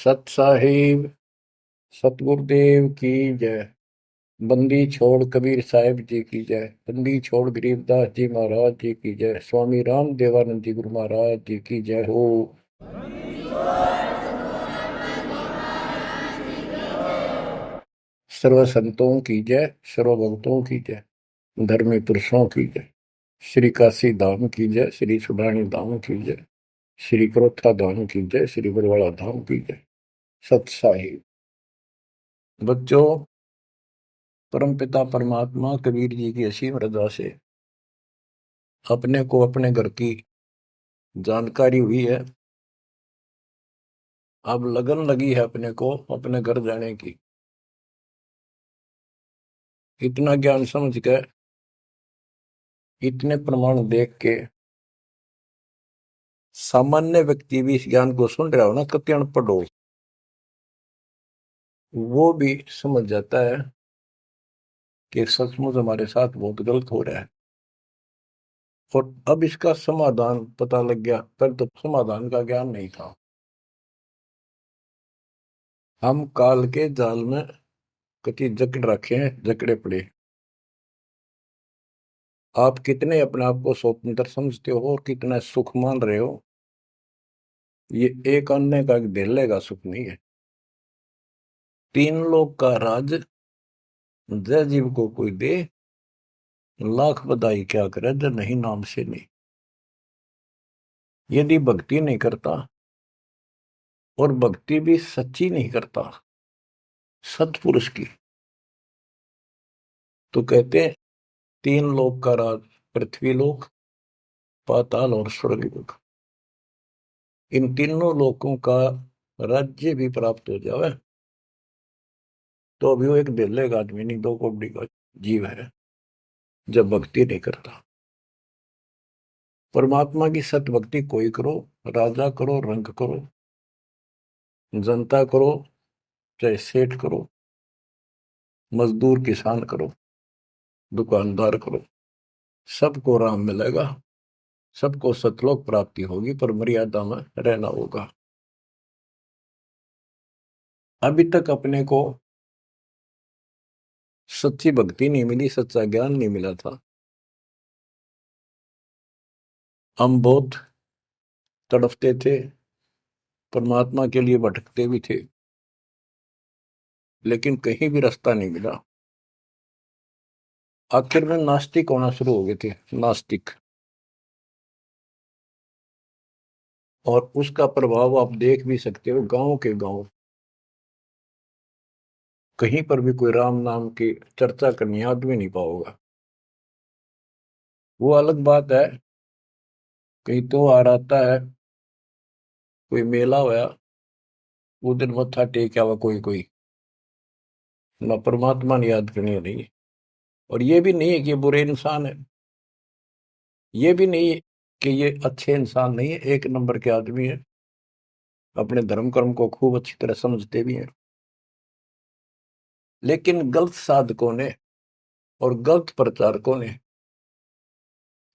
सत साहिब सतगुरुदेव की जय। बंदी छोड़ कबीर साहिब जी की जय। बंदी छोड़ गरीबदास जी महाराज जी की जय। स्वामी राम देवानंद जी गुरु महाराज जी की जय हो। सर्व संतों की जय, सर्व भक्तों की जय, धर्मी पुरुषों की जय। श्री काशी धाम की जय, श्री सुडानी धाम की जय, श्री क्रोथा धाम की जय, श्री बरवाड़ा धाम की जय। सत साहिब बच्चों, परमपिता परमात्मा कबीर जी की असीम रजा से अपने को अपने घर की जानकारी हुई है। अब लगन लगी है अपने को अपने घर जाने की। इतना ज्ञान समझ के, इतने प्रमाण देख के सामान्य व्यक्ति भी इस ज्ञान को सुन रहा हो ना, कति अनपढ़ हो, वो भी समझ जाता है कि सचमुच हमारे साथ बहुत गलत हो रहा है। और अब इसका समाधान पता लग गया, पर तो समाधान का ज्ञान नहीं था। हम काल के जाल में कति जकड़ रखे हैं, जकड़े पड़े। आप कितने अपने आप को स्वतंत्र समझते हो और कितना सुख मान रहे हो, ये एक अन्य का धेले का सुख नहीं है। तीन लोग का राज जय जीव को कोई दे, लाख बधाई क्या करे जय नहीं नाम से नहीं। यदि भक्ति नहीं करता, और भक्ति भी सच्ची नहीं करता सत्पुरुष की, तो कहते हैं तीन लोक का राज, पृथ्वी लोक, पाताल और स्वर्ग लोक, इन तीनों लोकों का राज्य भी प्राप्त हो जाए तो अभी वो एक दिल्ले का आदमी नहीं, 2 करोड़ का जीव है जब भक्ति नहीं करता। परमात्मा की सत भक्ति कोई करो, राजा करो, रंग करो, जनता करो, चाहे सेठ करो, मजदूर किसान करो, दुकानदार करो, सबको राम मिलेगा, सबको सतलोक प्राप्ति होगी, पर मर्यादा में रहना होगा। अभी तक अपने को सच्ची भक्ति नहीं मिली, सच्चा ज्ञान नहीं मिला था। हम बहुत तड़पते थे, परमात्मा के लिए भटकते भी थे, लेकिन कहीं भी रास्ता नहीं मिला। आखिर में नास्तिक होना शुरू हो गए थे, नास्तिक। और उसका प्रभाव आप देख भी सकते हो, गांव के गांव कहीं पर भी कोई राम नाम की चर्चा करनी आदमी नहीं पाओगा। वो अलग बात है, कहीं तो आ आता है, कोई मेला होया, वो दिन मत्था टेक आवा कोई कोई, ना परमात्मा ने याद करनी नहीं। और ये भी नहीं है कि ये बुरे इंसान है, ये भी नहीं है कि ये अच्छे इंसान नहीं है, एक नंबर के आदमी है, अपने धर्म कर्म को खूब अच्छी तरह समझते भी हैं। लेकिन गलत साधकों ने और गलत प्रचारकों ने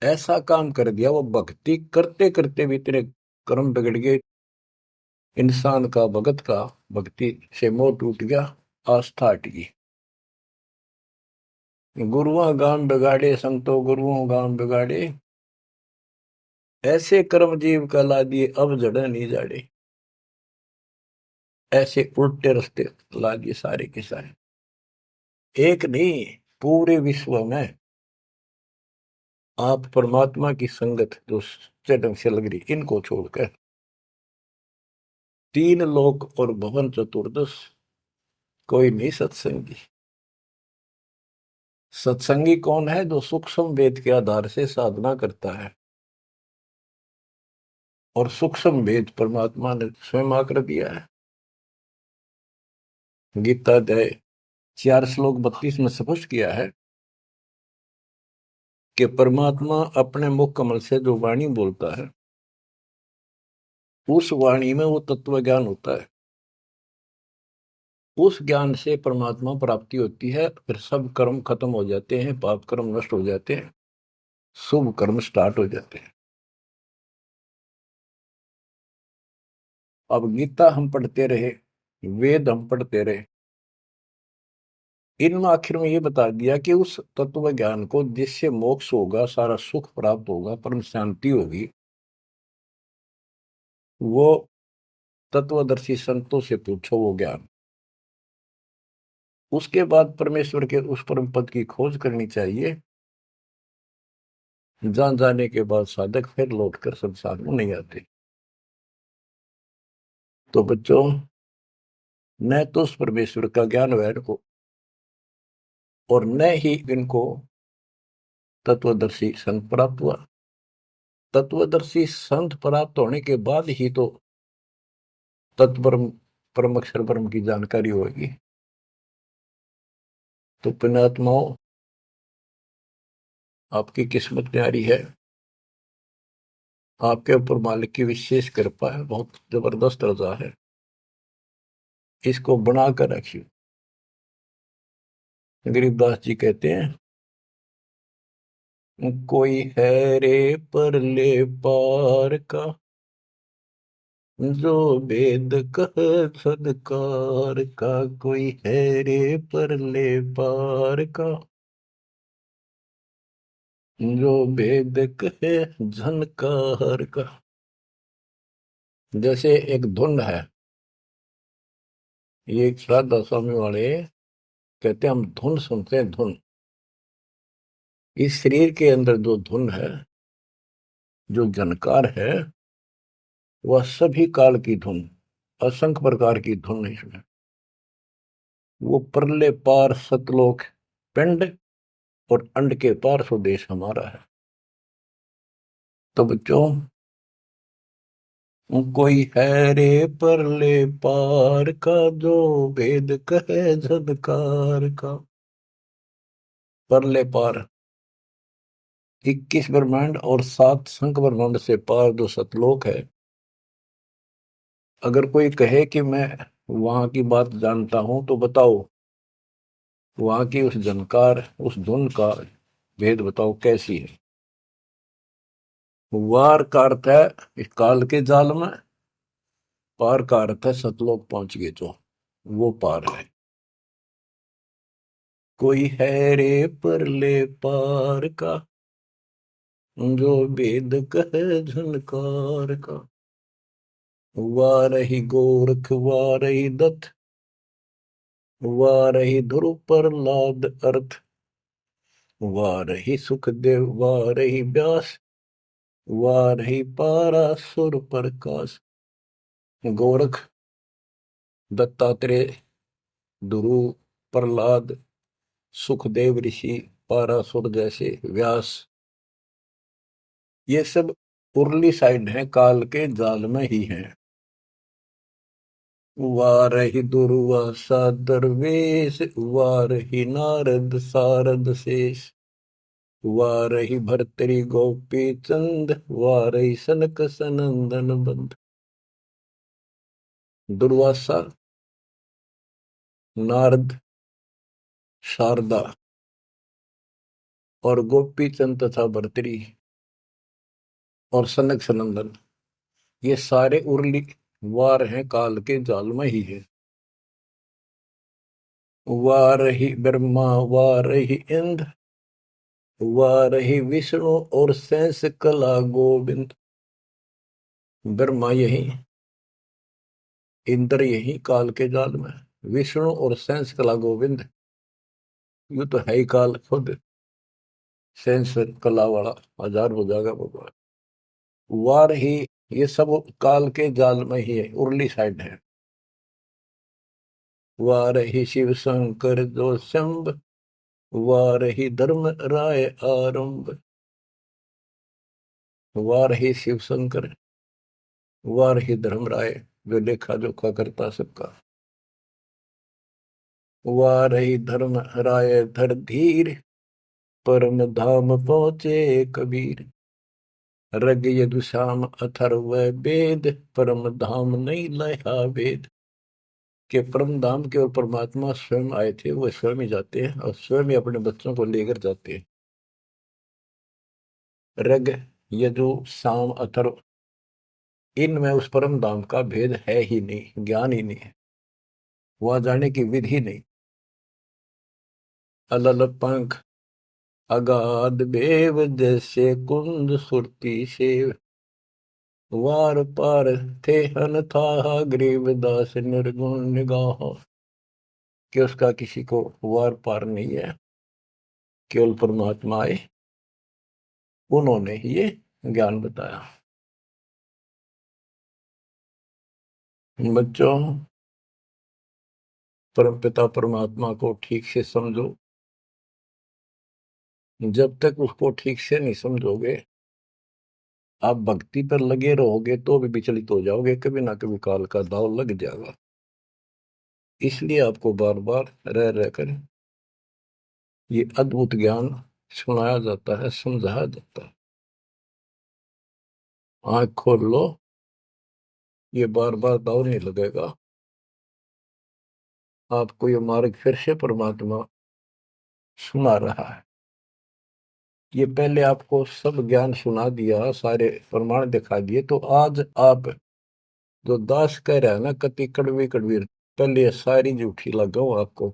ऐसा काम कर दिया, वो भक्ति करते करते भी तेरे कर्म बिगड़ गए। इंसान का भगत का भक्ति से मोह टूट गया, आस्था हट गई। गुरुआ गान बिगाड़े संतो गुरुओं गान बिगाड़े, ऐसे कर्म जीव का ला दिए अब जड़े नहीं जाड़े। ऐसे उल्टे रास्ते ला दिए सारे के सारे। एक नहीं, पूरे विश्व में आप परमात्मा की संगत जो सच्चे ढंग से लग रही, इनको छोड़कर तीन लोक और भवन चतुर्दश कोई नहीं सत्संगी। सत्संगी कौन है? जो सूक्ष्म वेद के आधार से साधना करता है, और सूक्ष्म वेद परमात्मा ने स्वयं आकर दिया है। गीता अध्याय 4 श्लोक 32 में स्पष्ट किया है कि परमात्मा अपने मुख कमल से जो वाणी बोलता है, उस वाणी में वो तत्व ज्ञान होता है। उस ज्ञान से परमात्मा प्राप्ति होती है, फिर सब कर्म खत्म हो जाते हैं, पाप कर्म नष्ट हो जाते हैं, शुभ कर्म स्टार्ट हो जाते हैं। अब गीता हम पढ़ते रहे, वेद हम पढ़ते रहे, इनमें आखिर में ये बता दिया कि उस तत्व ज्ञान को जिससे मोक्ष होगा, सारा सुख प्राप्त होगा, परम शांति होगी, वो तत्वदर्शी संतों से पूछो वो ज्ञान। उसके बाद परमेश्वर के उस परम पद की खोज करनी चाहिए, जहां जाने के बाद साधक फिर लौटकर संसार में नहीं आते। तो बच्चों, न तो उस परमेश्वर का ज्ञान वैर को, और न ही इनको तत्वदर्शी संत प्राप्त हुआ। तत्वदर्शी संत प्राप्त होने के बाद ही तो तत्परम परम अक्षर ब्रह्म की जानकारी होगी। तो पुण्यात्माओं, आपकी किस्मत न्यारी है, आपके ऊपर मालिक की विशेष कृपा है, बहुत जबरदस्त रजा है, इसको बनाकर रखिए। गरीबदास जी कहते हैं, कोई है रे परले पार का, जो वेद कह सदकार का, कोई है रे परले पार का, जो वेद कहे झनकार का। जैसे एक धुन है, ये एक श्राद्धा स्वामी वाले कहते हैं, हम धुन सुनते हैं, धुन। इस शरीर के अंदर जो धुन है, जो झनकार है, वह सभी काल की धुन, असंख्य प्रकार की धुन है इसमें। वो परले पार सतलोक पिंड और अंड के पार स्वदेश हमारा है। तो बच्चों, कोई है रे परले पार का, जो वेद कहे झनकार का। परले पार 21 ब्रह्मांड और 7 संख ब्रह्मांड से पार जो सतलोक है, अगर कोई कहे कि मैं वहां की बात जानता हूं, तो बताओ वहां की उस जनकार, उस धुन का भेद बताओ कैसी है। वार का अर्थ है इस काल के जाल में, पार का अर्थ है सतलोक पहुंच गए जो, वो पार है। कोई है रे परले पार का, जो वेद कहे झनकार का। वारही गोरख वारही दत्त, वारही ध्रुव प्रहलाद अर्थ, वारही सुखदेव वारही व्यास, वारही पारासुर प्रकाश। गोरख, दत्तात्रेय, ध्रुव, प्रहलाद, सुखदेव ऋषि, पारासुर जैसे, व्यास, ये सब उर्ली साइड है, काल के जाल में ही है। वारही दुर्वासा दरवेश, वारही नारद सारद शेष, वारही भर्तरी गोपी चंद, वारही सनक सनंदन बंद। दुर्वासा, नारद, शारदा और गोपी चंद तथा भर्तरी और सनक सनंदन, ये सारे उर्ली वार हैं, काल के जाल में ही है। वारही ब्रह्मा वारही इंद्र, वारही विष्णु और शेष कला गोविंद। ब्रह्मा यही, इंद्र यही काल के जाल में, विष्णु और शेष कला गोविंद, यू तो है ही काल खुद, शेष कला वाला हजार हो जाएगा भगवान। वार ही, ये सब काल के जाल में ही है, उर्ली साइड है। वार ही शिव शंकर जो शंभ, वार ही धर्म राय आरंभ। वार ही शिव शंकर, वार ही धर्म राय, जो लेखा जोखा करता सबका। वार ही धर्म राय धर धीर, परम धाम पहुंचे कबीर। रग यदुश्याम अथर्व वेद, परम धाम नहीं लया वेद। के परम धाम के और परमात्मा स्वयं आए थे, वो स्वयं ही जाते हैं और स्वयं ही अपने बच्चों को लेकर जाते हैं। रग, यजु, साम, अथर्व, इनमें उस परम धाम का भेद है ही नहीं, ज्ञान ही नहीं है, वहां जाने की विधि नहीं। अलल पंख अगाध बेव जैसे कुंद सुरती से, वार पार थे हन था गरीबदास निर्गुण निगाह। कि उसका किसी को वार पार नहीं है, केवल परमात्मा आए, उन्होंने ही ये ज्ञान बताया। बच्चों, परमपिता परमात्मा को ठीक से समझो। जब तक उसको ठीक से नहीं समझोगे, आप भक्ति पर लगे रहोगे तो भी विचलित हो जाओगे, कभी ना कभी काल का दाव लग जाएगा। इसलिए आपको बार बार रह रहकर ये अद्भुत ज्ञान सुनाया जाता है, समझाया जाता है। आंख खोल लो, ये बार बार दाव नहीं लगेगा। आपको ये मार्ग फिर से परमात्मा सुना रहा है। ये पहले आपको सब ज्ञान सुना दिया, सारे प्रमाण दिखा दिए, तो आज आप जो दास कह रहा है ना, कति कड़वी कड़वी, पहले ये सारी झूठी लगाओ आपको,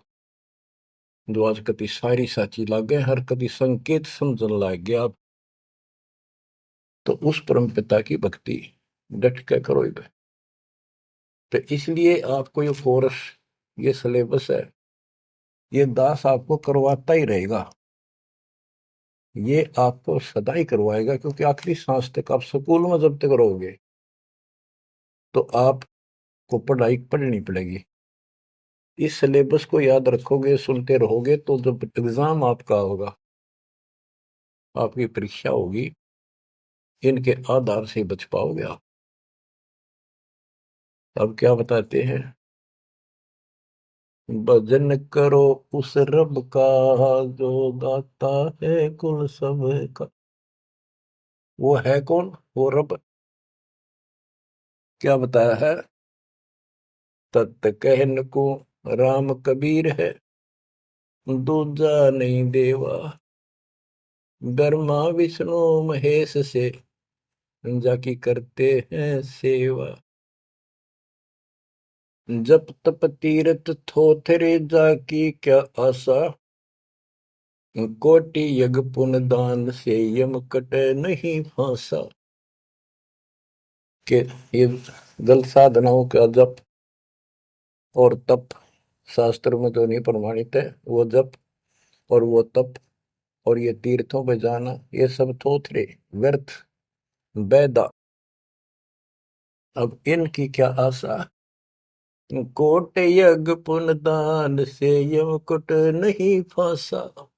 जो आज कति सारी साची लागे, हर कति संकेत समझन लग गया आप। तो उस परम पिता की भक्ति डट के करो इधर। तो इसलिए आपको ये कोर्स, ये सिलेबस है, ये दास आपको करवाता ही रहेगा, ये आपको सदा ही करवाएगा, क्योंकि आखिरी सांस तक आप स्कूल में जब तक रहोगे तो आपको पढ़ाई पढ़नी पड़ेगी। इस सिलेबस को याद रखोगे, सुनते रहोगे, तो जब एग्जाम आपका होगा, आपकी परीक्षा होगी, इनके आधार से बच पाओगे आप। अब क्या बताते हैं, भजन करो उस रब का जो दाता है कुल सब का। वो है कौन? वो रब। क्या बताया है? तत् कहन को राम कबीर है, दूजा नहीं देवा, ब्रह्मा विष्णु महेश से जाकी करते हैं सेवा। जप तप तीरथ थोथरे जाकी क्या आशा, कोटि यज्ञ पुण्य दान से यम कटे नहीं फांसा। के ये जल साधनाओं का जप और तप शास्त्र में तो नहीं प्रमाणित है। वो जप और वो तप और ये तीर्थों पे जाना, ये सब थोथरे, व्यर्थ, बेदा। अब इनकी क्या आशा? कोट यज्ञ पुण्य दान से यम कुट नहीं फांसा।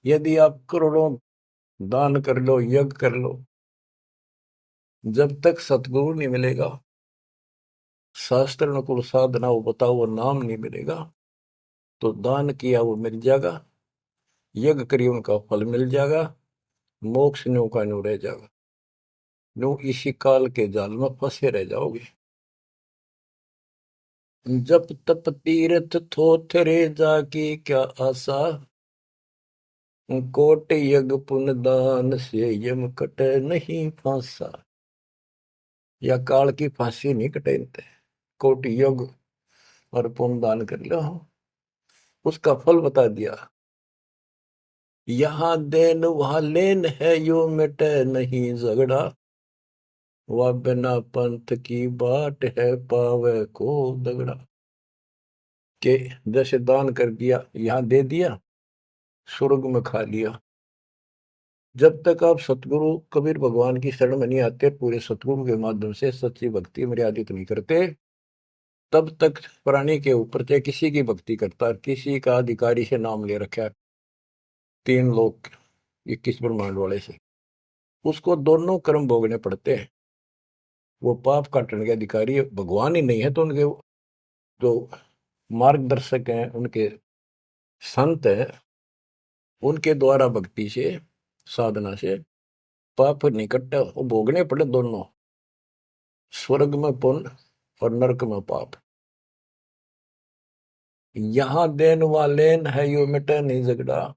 यदि आप करोड़ों दान कर लो, यज्ञ कर लो, जब तक सतगुरु नहीं मिलेगा, शास्त्र अनुकूल साधना वो बताओ वो नाम नहीं मिलेगा, तो दान किया वो मिल जाएगा, यज्ञ करिए उनका फल मिल जाएगा, मोक्ष न्यू का न्यू रह जाएगा। न्यू इसी काल के जाल में फंसे रह जाओगे। जप तप तीर्थ थोथरे जाकी क्या आशा, कोट यज्ञ पुण्य दान से यम कटे नहीं फांसा। या काल की फांसी नहीं कटेनते, कोटि यज्ञ और पुण्य दान कर लो, उसका फल बता दिया। यहाँ देन वहां लेन है, यो मिटे नहीं झगड़ा, वह बिना पंथ की बाट है पावे को दगड़ा। के जैसे दान कर दिया, यहाँ दे दिया, स्वर्ग में खा लिया। जब तक आप सतगुरु कबीर भगवान की शरण में नहीं आते, पूरे सतगुरु के माध्यम से सच्ची भक्ति मर्यादित नहीं करते, तब तक प्राणी के ऊपर चाहे किसी की भक्ति करता, किसी का अधिकारी से नाम ले रखा है, 3 लोग 21 ब्रह्मांड वाले से, उसको दोनों कर्म भोगने पड़ते हैं। वो पाप काटने के अधिकारी भगवान ही नहीं है, तो उनके जो मार्गदर्शक हैं, उनके संत हैं, उनके द्वारा भक्ति से, साधना से पाप नहीं कटते, वो भोगने पड़े दोनों, स्वर्ग में पुण्य और नरक में पाप। यहाँ देन वालेन है, यो मिटे नहीं झगड़ा,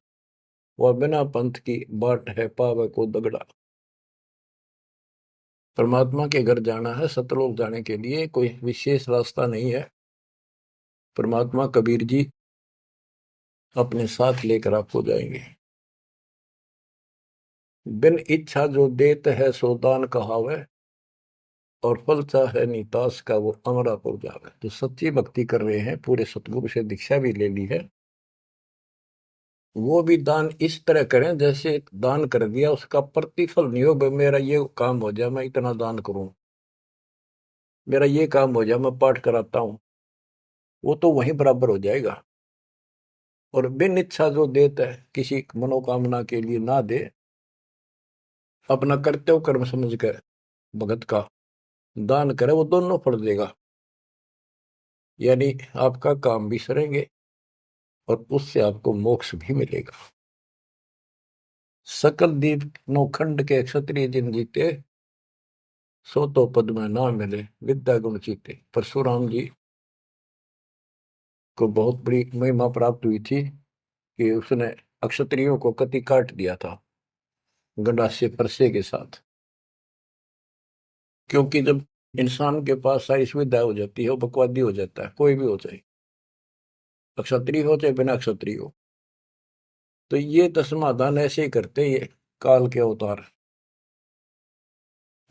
वह बिना पंथ की बाट है पावे को दगड़ा। परमात्मा के घर जाना है, सतलोक जाने के लिए कोई विशेष रास्ता नहीं है। परमात्मा कबीर जी अपने साथ लेकर आपको जाएंगे। बिन इच्छा जो देत है सो दान कहावे, और फल चाहे नितास का वो अमरापुर जावे। जो सच्ची भक्ति कर रहे हैं, पूरे सतगुरु से दीक्षा भी ले ली है, वो भी दान इस तरह करें जैसे दान कर दिया उसका प्रतिफल नहीं हो। भाई मेरा ये काम हो जाए मैं इतना दान करूं, मेरा ये काम हो जाए मैं पाठ कराता हूं, वो तो वहीं बराबर हो जाएगा। और बिन इच्छा जो देता है, किसी मनोकामना के लिए ना दे, अपना कर्तव्य कर्म समझ कर भगत का दान करे, वो दोनों फल देगा। यानी आपका काम भी सरेंगे और उससे आपको मोक्ष भी मिलेगा। सकल दीप नौखंड के क्षत्रिय जिन जीते, सो तो पद में ना मिले विद्या गुण जीते। परशुराम जी को बहुत बड़ी महिमा प्राप्त हुई थी कि उसने अक्षत्रियों को कति काट दिया था गंडासे परसे के साथ। क्योंकि जब इंसान के पास सारी सुविधा हो जाती है, वो बकवादी हो जाता है, कोई भी हो जाए, अक्षत्रिय हो चाहे बिना अक्षत्रिय हो। तो ये तो समाधान ऐसे ही करते ये काल के अवतार।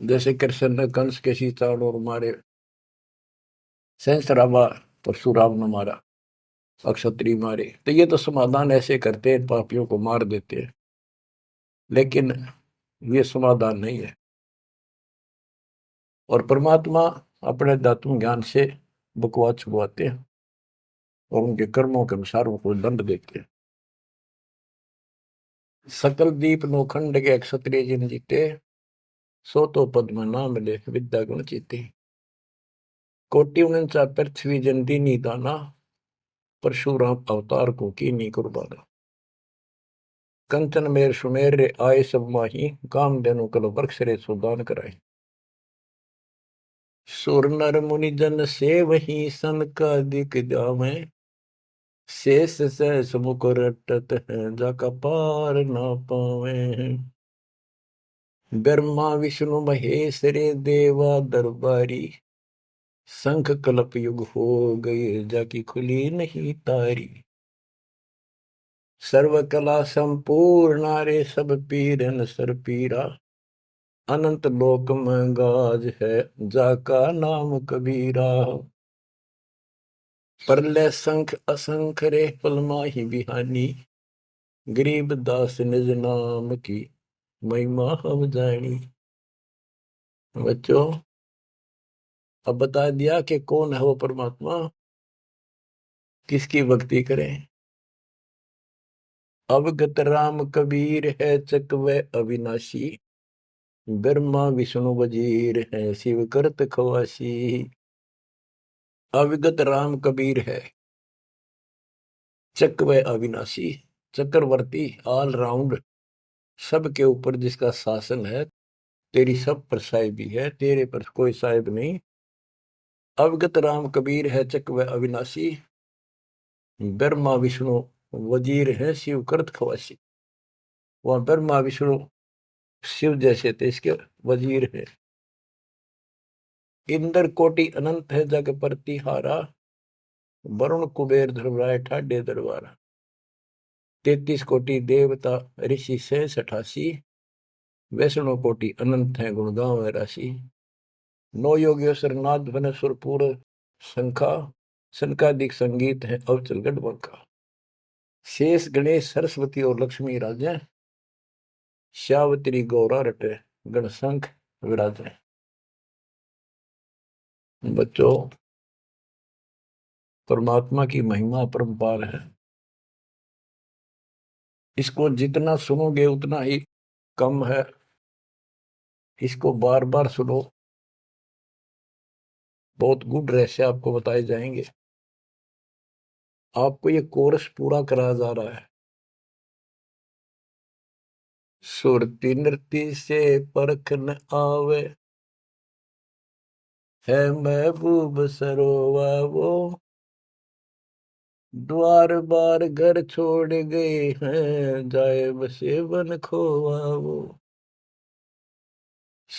जैसे कृष्ण ने कंस के सीतान और मारे, सहस्रावा परशुराम ने मारा, अक्षत्रिय मारे, तो ये तो समाधान ऐसे करते हैं, पापियों को मार देते हैं। लेकिन ये समाधान नहीं है। और परमात्मा अपने दातुन ज्ञान से बकवाद छुपवाते हैं और उनके कर्मों के अनुसार उनको दंड देते हैं। सकल दीप नौखंड के क्षत्रिय जिन जीते, सो तो पद में ना मिले विद्या गुण जीते। कोटि उनचा पृथ्वी जंती नी दाना, परशुराम अवतार को की नी कुर्बाना। कंचन मेर सुमेर रे आए सब माही, काम देनु कल वृक्ष रे सुदान कराई। सुर नर मुनि जन से वही सन का दिख जावे, शेष सहस मुख रटत है जाका पार ना पावे। ब्रह्मा विष्णु महेश रे देवा दरबारी, शंख कलप युग हो गए जाकी खुली नहीं तारी। सर्व कला संपूर्ण रे सब पीरन सर पीरा, अनंत लोक में गाज है जाका नाम कबीरा। परले संख असंख रे पल माही बिहानी, गरीब दास निज नाम की महिमा हम जानी। बच्चों, अब बता दिया कि कौन है वो परमात्मा, किसकी भक्ति करें। अवगत राम कबीर है चकवे अविनाशी, ब्रह्मा विष्णु वजीर है शिव करत खवासी। अविगत राम कबीर है, चकवे अविनाशी, चक्रवर्ती, ऑल राउंड, सबके ऊपर जिसका शासन है, तेरी सब पर साहिबी है, तेरे पर कोई साहिब नहीं। अवगत राम कबीर है चकवे अविनाशी, ब्रह्मा विष्णु वजीर है शिव करत खवासी। वहां ब्रह्मा विष्णु शिव जैसे थे, इसके वजीर है। इंद्र कोटि अनंत है जग प्रतिहारा, वरुण कुबेर धर्मराय ठाडे दरबारा। 33 कोटि देवता ऋषि से 88, वैष्णव कोटि अनंत है गुण गाँव राशि। नौ योगेश्वर नाद बन सुरपुर शंखा, शंकादिक संगीत है अवचल गढ़बंका। शेष गणेश सरस्वती और लक्ष्मी राजे, श्यावत्री गौरा रटे गणशंख विराजे। बच्चों, परमात्मा की महिमा अपरंपार है। इसको जितना सुनोगे उतना ही कम है। इसको बार बार सुनो, बहुत गुड रहस्य आपको बताए जाएंगे। आपको ये कोर्स पूरा कराया जा रहा है। सुरती नृत्य से परख न आवे, है महबूब सरोवा वो, द्वार बार घर छोड़ गए हैं, जाए बसे बन खोवा वो।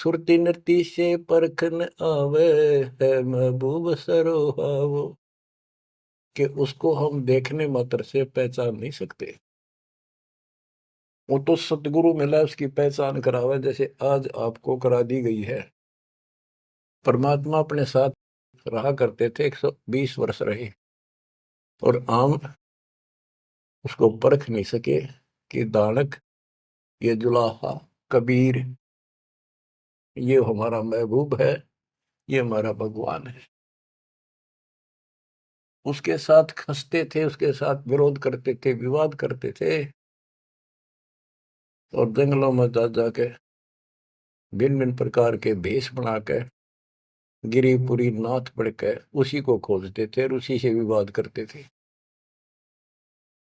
सुरती नृत्य से परखन आवे है महबूब सरोहावो, कि उसको हम देखने मात्र से पहचान नहीं सकते। वो तो सतगुरु मिला उसकी पहचान करावे, जैसे आज आपको करा दी गई है। परमात्मा अपने साथ रहा करते थे, 120 वर्ष रहे, और आम उसको परख नहीं सके कि दानक, ये जुलाहा, कबीर, ये हमारा महबूब है, ये हमारा भगवान है। उसके साथ खसते थे, उसके साथ विरोध करते थे, विवाद करते थे, और जंगलों में जा जाके भिन्न भिन्न प्रकार के भेष बनाकर गिरिपुरी नाथ पढ़कर उसी को खोजते थे और उसी से विवाद करते थे।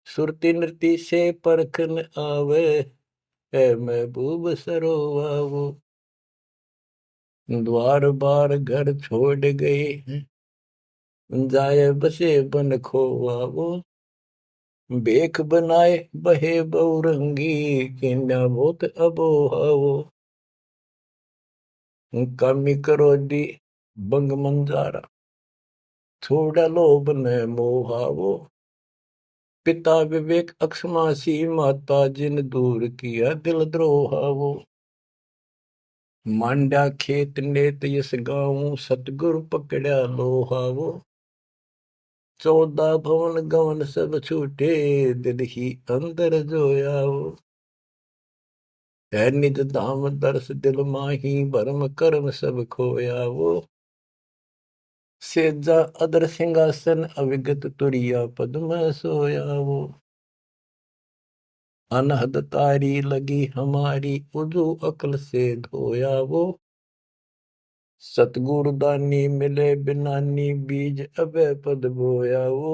सुरती नृत्य से परखन आवे है महबूब सरोवावो, द्वार बार घर छोड़ गए जाए बसे बन खोवावो, बेख बनाए बहे बहुरंगी किन्या बहुत अबोहावो, कामी करो दी बंग मंजारा छोड़ा लोभ न मोहावो, पिता विवेक अक्षमासी माता जिन दूर किया दिल द्रोहावो, मांडा खेत नेत यस गाऊं सतगुरु पकड़ा लोहावो, 14 भवन गवन सब छूटे दिल ही अंदर जोयावो, है निज धाम दर्श दिल माही भरम कर्म सब खोयावो, सेजा अदर सिंहासन अविगत तुरिया पद में सोयावो, अनहद तारी लगी हमारी उजू अकल से धोयावो, सतगुरु दानी मिले बिनानी बीज अबे पद बोयावो,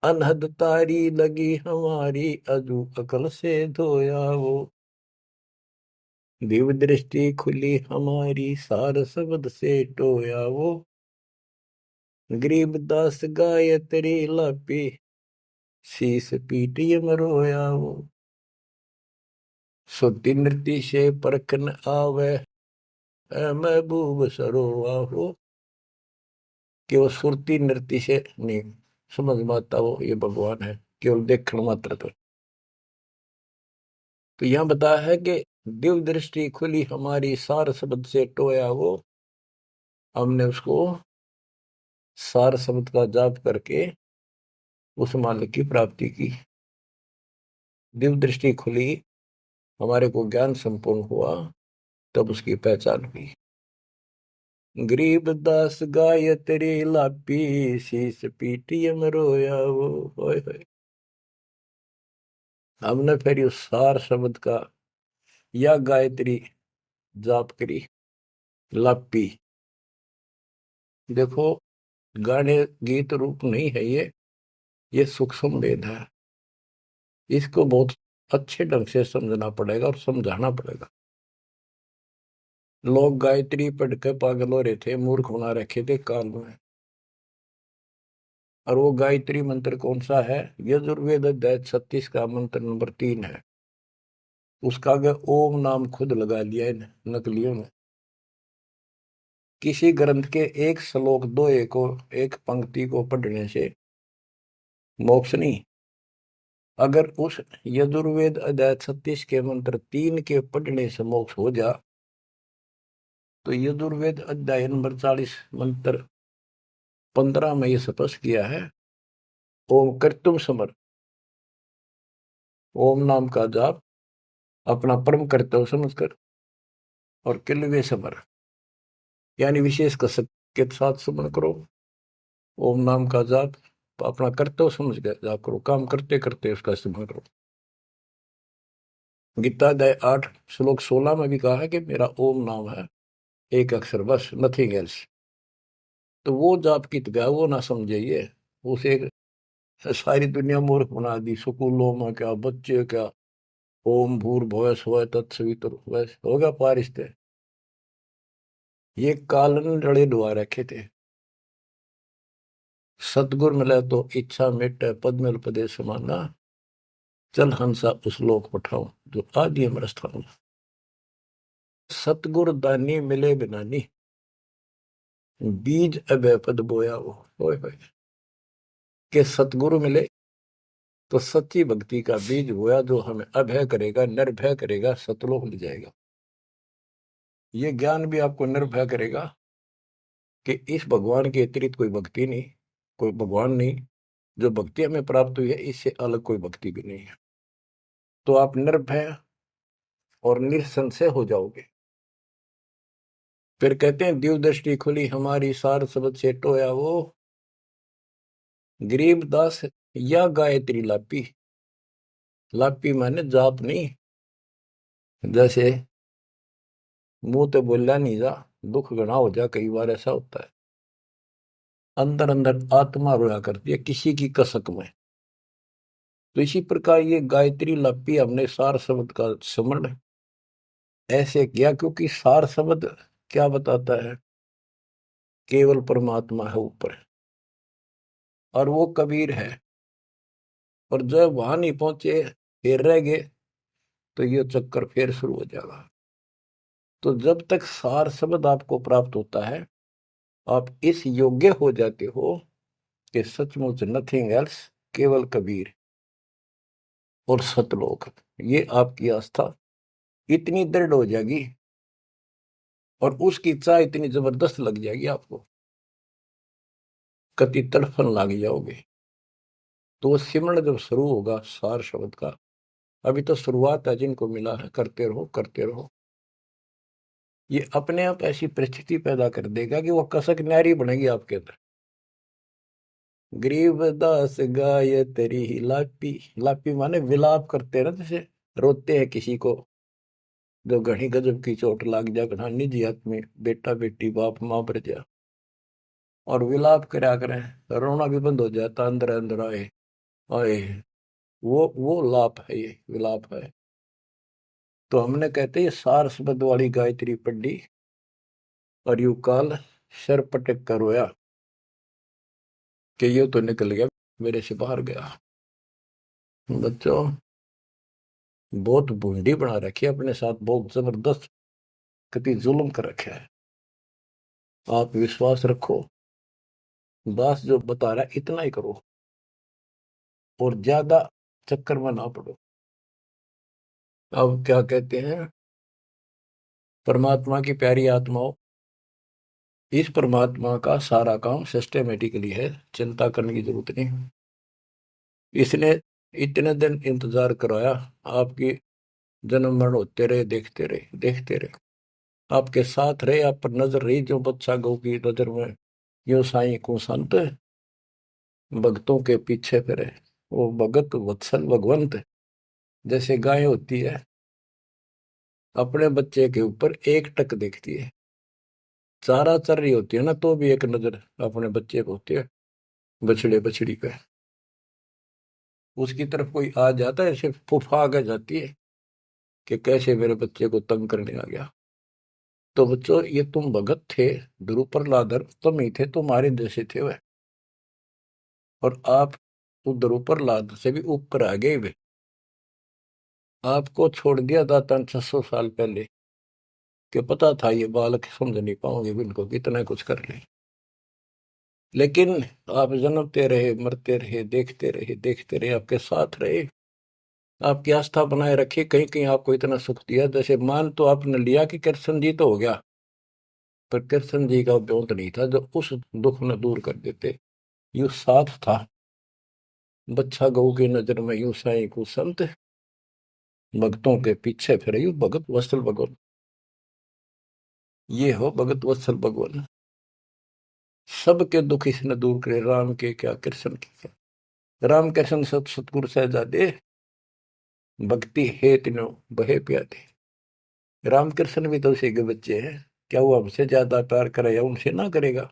अनहद तारी लगी हमारी अजू अकल से धोयावो, दिव्य दृष्टि खुली हमारी सार शब्द से टोयावो, गरीबदास गायत्री लापी शीस पीटी मरोयावो, सुरती नृत्य से परखन आवे है महबूब सरोवाहो, कि वो सुरती नृत्य से नहीं समझ में आता वो ये भगवान है, केवल देखण मात्र। तो यहां बताया है कि दिव्य दृष्टि खुली हमारी सार शब्द से टोया वो, हमने उसको सार शब्द का जाप करके उस मालिक की प्राप्ति की। दिव्य दृष्टि खुली, हमारे को ज्ञान संपूर्ण हुआ, तब उसकी पहचान हुई। गरीब दास गायत्री लापी शीस पीटियम रोया वो, होय होय। हमने फिर उस सार शब्द का या गायत्री जाप करी, लापी। देखो, गाने गीत रूप नहीं है ये सूक्ष्म वेद है, इसको बहुत अच्छे ढंग से समझना पड़ेगा और समझाना पड़ेगा। लोग गायत्री पढ़ के पागल हो रहे थे, मूर्ख बना रखे थे काल में। और वो गायत्री मंत्र कौन सा है? यजुर्वेद अध्याय 36 का मंत्र नंबर 3 है। उसका आगे ओम नाम खुद लगा लिया इन नकलियों ने। किसी ग्रंथ के एक श्लोक दो एक पंक्ति को पढ़ने से मोक्ष नहीं। अगर उस यजुर्वेद अध्याय 36 के मंत्र 3 के पढ़ने से मोक्ष हो जा, तो यजुर्वेद अध्याय नंबर 40 मंत्र 15 में यह स्पष्ट किया है, ओम कर्तुम समर, ओम नाम का जाप अपना परम कर्तव्य समझकर और किलवे समर यानी विशेष कसक के साथ सुमन करो। ओम नाम का जाप अपना कर्तव्य समझ कर जाप करो, काम करते करते उसका इस्तेमाल करो। गीता अध्याय 8 श्लोक 16 में भी कहा है कि मेरा ओम नाम है, एक अक्षर बस, नथिंग एल्स। तो वो जाप की गया वो ना समझिए, उसे सारी दुनिया मूर्ख बना दी। स्कूलों में क्या, बच्चे क्या, ओम भूर्भुवः स्वः तत्सवितुर्वरेण्यं होगा पारिस्ते, ये कालन रड़े डुबा रखे थे। सतगुर मिले तो इच्छा मिटे पद्मल पदे समाना, चल हंसा उस लोक पठाऊं जो आदि अमर स्थान। सतगुर दानी मिले बिनानी, बीज अभय पद बोया वो। होय होय। के सतगुरु मिले तो सच्ची भक्ति का बीज बोया, जो हमें अभय करेगा, निर्भय करेगा, सतलोक ले जाएगा। ये ज्ञान भी आपको निर्भय करेगा कि इस भगवान के अतिरिक्त कोई भक्ति नहीं, कोई भगवान नहीं। जो भक्ति हमें प्राप्त हुई है, इससे अलग कोई भक्ति भी नहीं है। तो आप निर्भय और निसंशय हो जाओगे। फिर कहते हैं, दिव्य दृष्टि खुली हमारी, सार शब्द से टोया वो, गरीब दास या गायत्री लापी। लापी माने जाप नहीं, जैसे मुंह तो बोला नहीं जा, दुख गणा हो जा, कई बार ऐसा होता है। अंदर अंदर आत्मा रोया करती है किसी की कसक में। तो इसी प्रकार ये गायत्री लापी हमने सार शब्द का स्मरण ऐसे किया, क्योंकि सार शब्द क्या बताता है? केवल परमात्मा है ऊपर, और वो कबीर है। और जब वहां नहीं पहुंचे, फिर रह गए, तो ये चक्कर फिर शुरू हो जाएगा। तो जब तक सार शब्द आपको प्राप्त होता है, आप इस योग्य हो जाते हो कि सचमुच नथिंग एल्स, केवल कबीर और सतलोक। ये आपकी आस्था इतनी दृढ़ हो जाएगी और उसकी चाह इतनी जबरदस्त लग जाएगी आपको, कति तड़फन लग जाओगे। तो वो सिमरण जब शुरू होगा सार शब्द का, अभी तो शुरुआत है, जिनको मिला है करते रहो करते रहो। ये अपने आप ऐसी परिस्थिति पैदा कर देगा कि वो कसक न्यारी बनेगी आपके अंदर। गरीबदास गाय तेरी ही लापी। लापी माने विलाप करते हैं ना, जैसे रोते हैं किसी को जो घनी गजब की चोट लाग जा, घना निजी आदमी, बेटा बेटी बाप माँ पर जा, और विलाप करा करें, रोना भी बंद हो जाता, अंदर अंदर आए आए। वो लाप है, ये विलाप है। तो हमने कहते हैं सार शब्द वाली गायत्री पढ़ी और यू काल सर पटक कर रोया कि ये तो निकल गया, मेरे से बाहर गया। बच्चों, बहुत बूंदी बना रखी है अपने साथ, बहुत जबरदस्त कति जुल्म कर रखा है। आप विश्वास रखो, दास जो बता रहा है इतना ही करो और ज्यादा चक्कर में ना पड़ो। अब क्या कहते हैं, परमात्मा की प्यारी आत्माओं, इस परमात्मा का सारा काम सिस्टमेटिकली है, चिंता करने की जरूरत नहीं। इसने इतने दिन इंतजार कराया, आपकी जन्म मरण होते रहे, देखते रहे देखते रहे, आपके साथ रहे, आप पर नजर रही, जो बच्चा गौ की नजर में यो साई को संत भक्तों के पीछे फिरे। वो भगत वत्सल भगवंत, जैसे गाय होती है अपने बच्चे के ऊपर एक टक देखती है, चारा चर रही होती है ना, तो भी एक नजर अपने बच्चे को होती है, बछड़े बछड़ी पे। उसकी तरफ कोई आ जाता है, ऐसे फुफा आगे जाती है कि कैसे मेरे बच्चे को तंग करने आ गया। तो बच्चों, ये तुम भगत थे, ध्रुव प्रहलादर तुम ही थे, तुम्हारे जैसे थे वह। और आप तो ध्रुव प्रहलाद से भी ऊपर आ गए वे। आपको छोड़ दिया दाता 600 साल पहले, कि पता था ये बालक समझ नहीं पाओगे, इनको कितना कुछ कर ले। लेकिन आप जन्मते रहे, मरते रहे, देखते रहे, आपके साथ रहे, आपकी आस्था बनाए रखी, कहीं कहीं आपको इतना सुख दिया। जैसे मान तो आपने लिया कि कृष्ण जी तो हो गया, पर कृष्ण जी का ब्योंत नहीं था जो उस दुख न दूर कर देते। यू साथ था, बच्चा गऊ की नजर में यू साई को संत, भक्तों के पीछे फिरे यू भगत वत्सल भगवान। ये हो भगत वत्सल भगवान, सबके दुख इसने दूर करे, राम के क्या कृष्ण के क्या। राम कृष्ण सत सतगुरु सहजादे, भक्ति हे तीनों बहे प्यादे। रामकृष्ण भी तो उसी के बच्चे हैं, क्या वो हमसे ज्यादा प्यार करेगा? उनसे ना करेगा।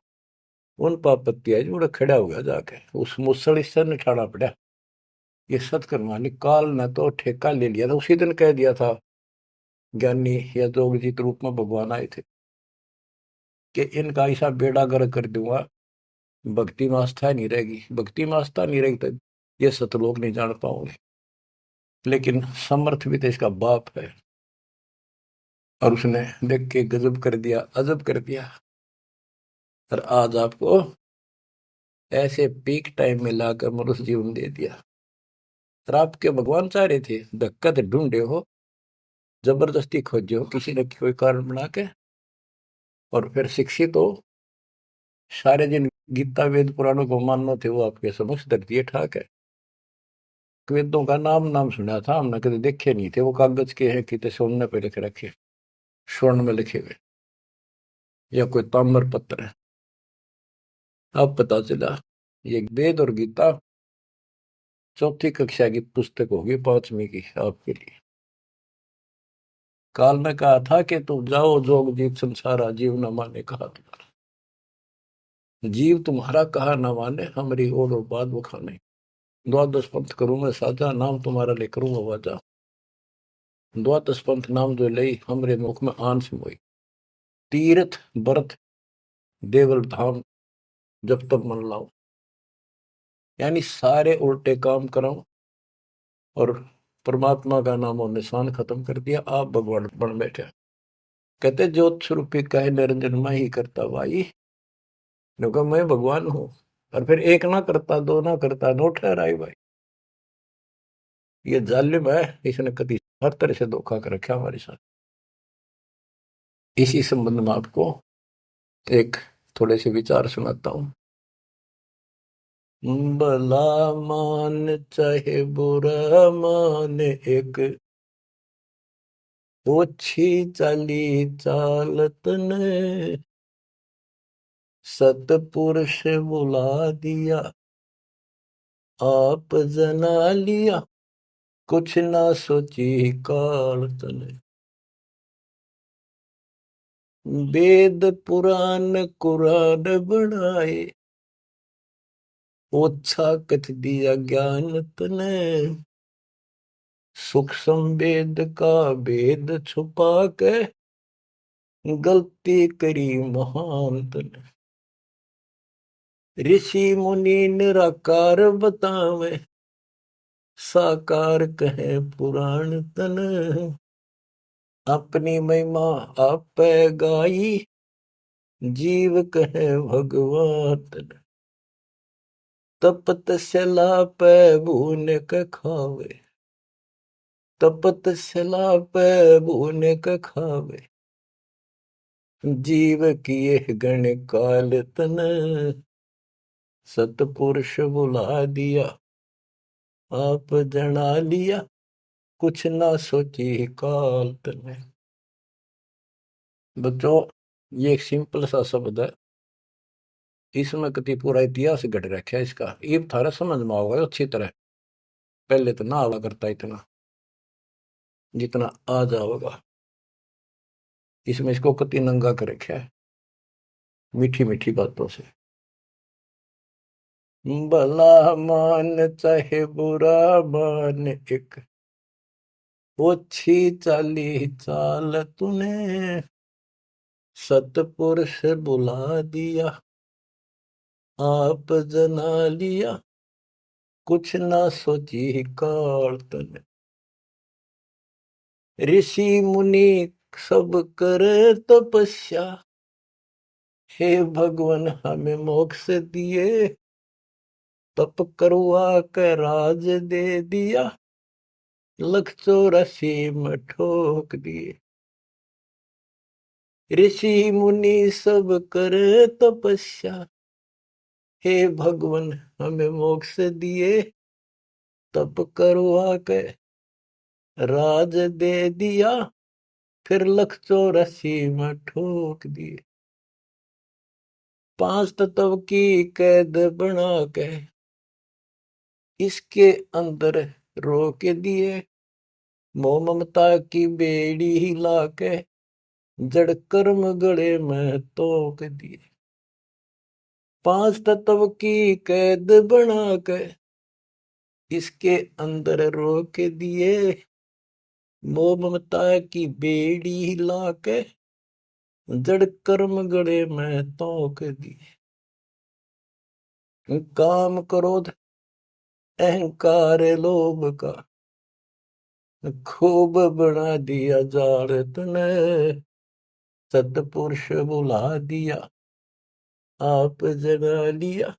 उन पापत्ती है जो खड़ा हो गया जाके, उस मुसल इससे निठाना पड़ा। ये सतकर्मा ने काल ने तो ठेका ले लिया था, उसी दिन कह दिया था ज्ञानी या जोगजीत रूप में भगवान आए थे कि इनका ऐसा बेड़ा गर्क कर दूंगा, भक्ति में आस्था नहीं रहेगी, भक्ति में आस्था नहीं रहेगी तो ये सतलोक नहीं जान पाओगे। लेकिन समर्थ भी तो इसका बाप है, और उसने देख के गजब कर दिया, अजब कर दिया। और आज आपको ऐसे पीक टाइम में लाकर मनुष्य जीवन दे दिया। और आपके भगवान चाह रहे थे, धक्का तो ढूंढे हो, जबरदस्ती खोजे हो किसी न कोई कारण बना के, और फिर शिक्षित हो, सारे जिन गीता वेद पुराणों को मानना थे वो आपके समक्ष धर दिए ठाक है। वेदों का नाम नाम सुना था हमने, कभी देखे नहीं थे। वो कागज के हैं, कितने सोने पे लिखे रखे, स्वर्ण में लिखे हुए, या कोई ताम्र पत्र है। अब पता चला ये वेद और गीता चौथी कक्षा की पुस्तक होगी, 5वीं की आपके लिए। काल ने कहा था कि तुम जाओ जोग जीव संसारा, जीव न माने कहा तुम्हारा। जीव तुम्हारा कहा न माने, हमारी ओर और बात बखाने। द्वादश पंथ करूं मैं साजा, नाम तुम्हारा ले करूं आवाजा। द्वादश पंथ नाम जो लई, हमरे मुख में आन सिमोई। तीर्थ व्रत देवल धाम, जब तक मन लाओ। यानी सारे उल्टे काम कराओ और परमात्मा का नाम और निशान खत्म कर दिया, आप भगवान बन बैठे। कहते ज्योत स्वरूपी कहे निरंजन मैं ही करता भाई, क्योंकि मैं भगवान हूं। और फिर एक ना करता, दो ना करता, नो ठहराई भाई। ये जालिम है, इसने कभी हर तरह से धोखा कर रखा हमारे साथ। इसी संबंध में आपको एक थोड़े से विचार सुनाता हूं। भला मान चाहे बुरा मान, एक ओछी चाली चालत ने, सतपुरुष बुला दिया आप जना लिया, कुछ ना सोची काल तने। वेद पुराण कुरान बनाए, ओछा कथ दिया ज्ञान तने। सूक्ष्म वेद का भेद छुपा के, गलती करी महान तने। ऋषि मुनि निराकार बतावे, साकार कहे पुराण तन। अपनी महिमा आप गाई, जीव कहे भगवान तन। तपत सला पे भून के खावे, तपत सला पे भून के खावे। जीव किए गण काल तन, सतपुरुष बुला दिया आप जना लिया, कुछ ना सोची काल तने। बच्चों, ये एक सिंपल सा शब्द है, इसमें कति पूरा इतिहास घट रखा है इसका। ये थारा समझ में आओगे अच्छी तरह। पहले तो ना आवा करता इतना जितना आ जाओगा। इसमें इसको कति नंगा कर रखा है मीठी मीठी बातों से। भला मान चाहे बुरा मान, एक ओछी चाली चाल तूने। सतपुरुष बुला दिया आप जना लिया, कुछ ना सोची काल तने। ऋषि मुनि सब करे तपस्या, हे भगवान हमें मोक्ष दिए। तप करवा कर राज दे दिया, 184 में ठोक दिए। ऋषि मुनि सब करे तपस्या, हे भगवान हमें मोक्ष दिए। तप करवा कर राज दे दिया, फिर 184 में ठोक दिए। 5 तत्व की कैद बना के इसके अंदर रोक दिए। मोह ममता की बेड़ी हिला के जड़ कर्म गले में तोक दिए। 5 तत्व की कैद बना के इसके अंदर रोक दिए। मोह ममता की बेड़ी हिला के जड़ कर्म गले में तोक दिए। काम क्रोध अहंकार लोभ का खूब बना दिया जाल तने, सतपुरुष बुला दिया, आप जगा लिया,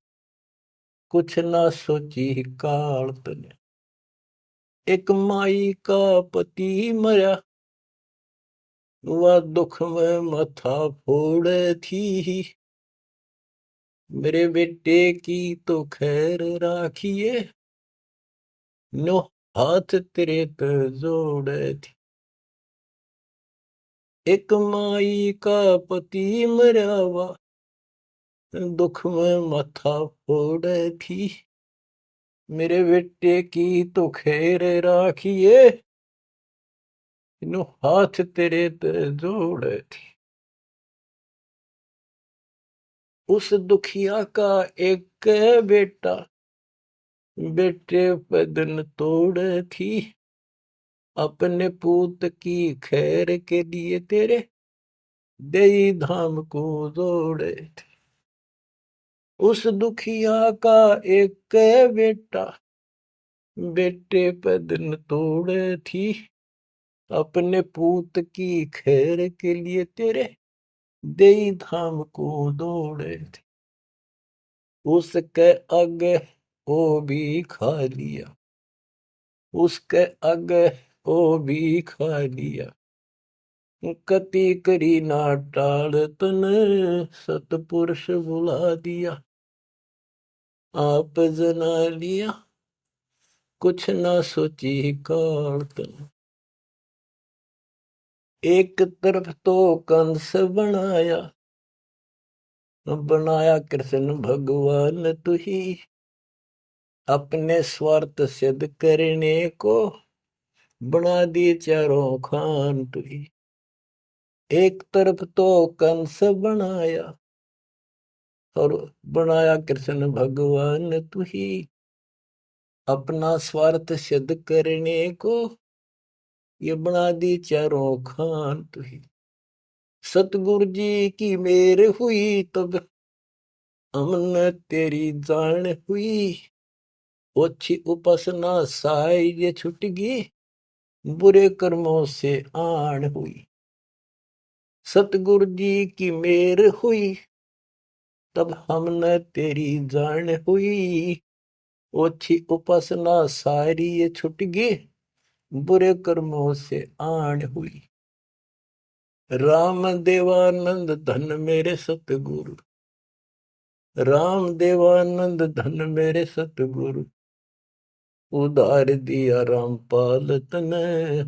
कुछ ना सोची काल तने। एक माई का पति मरा, वह दुख में माथा फोड़े थी, मेरे बेटे की तो खैर राखिए, नो हाथ तेरे पे जोड़े थी। एक माई का पति मरा, वह दुख में माथा फोड़े थी, मेरे बेटे की तो खैर राखिए, नो हाथ तेरे पे जोड़े थी। उस दुखिया का एक बेटा, बेटे पे दिन तोड़े थी, अपने पूत की खैर के लिए तेरे देई धाम को जोड़े थे। उस दुखिया का एक बेटा, बेटे पे दिन तोड़े थी, अपने पूत की खैर के लिए तेरे देई धाम को दौड़े थे। उसके आगे वो भी खा लिया, उसके आगे वो भी खा लिया, कति करी ना टाल तने, सतपुरुष बुला दिया, आप जना लिया, कुछ ना सोची काल तने। एक तरफ तो कंस बनाया, बनाया कृष्ण भगवान तू ही, अपने स्वार्थ सिद्ध करने को बना दिए चारों खान तू ही। एक तरफ तो कंस बनाया, और बनाया कृष्ण भगवान तू ही, अपना स्वार्थ सिद्ध करने को ये बना दी चारों खान तू ही। सतगुरु जी की मेर हुई तब हमने तेरी जान हुई, ओछी उपासना साई ये छुट गई, बुरे कर्मों से आन हुई। सतगुरु जी की मेर हुई तब हमने तेरी जान हुई, ओछी उपासना सारी ये छुट गई, बुरे कर्मों से आन हुई। राम देवानंद धन मेरे सतगुरु, राम देवानंद धन मेरे सतगुरु, उधार दिया रामपाल तने,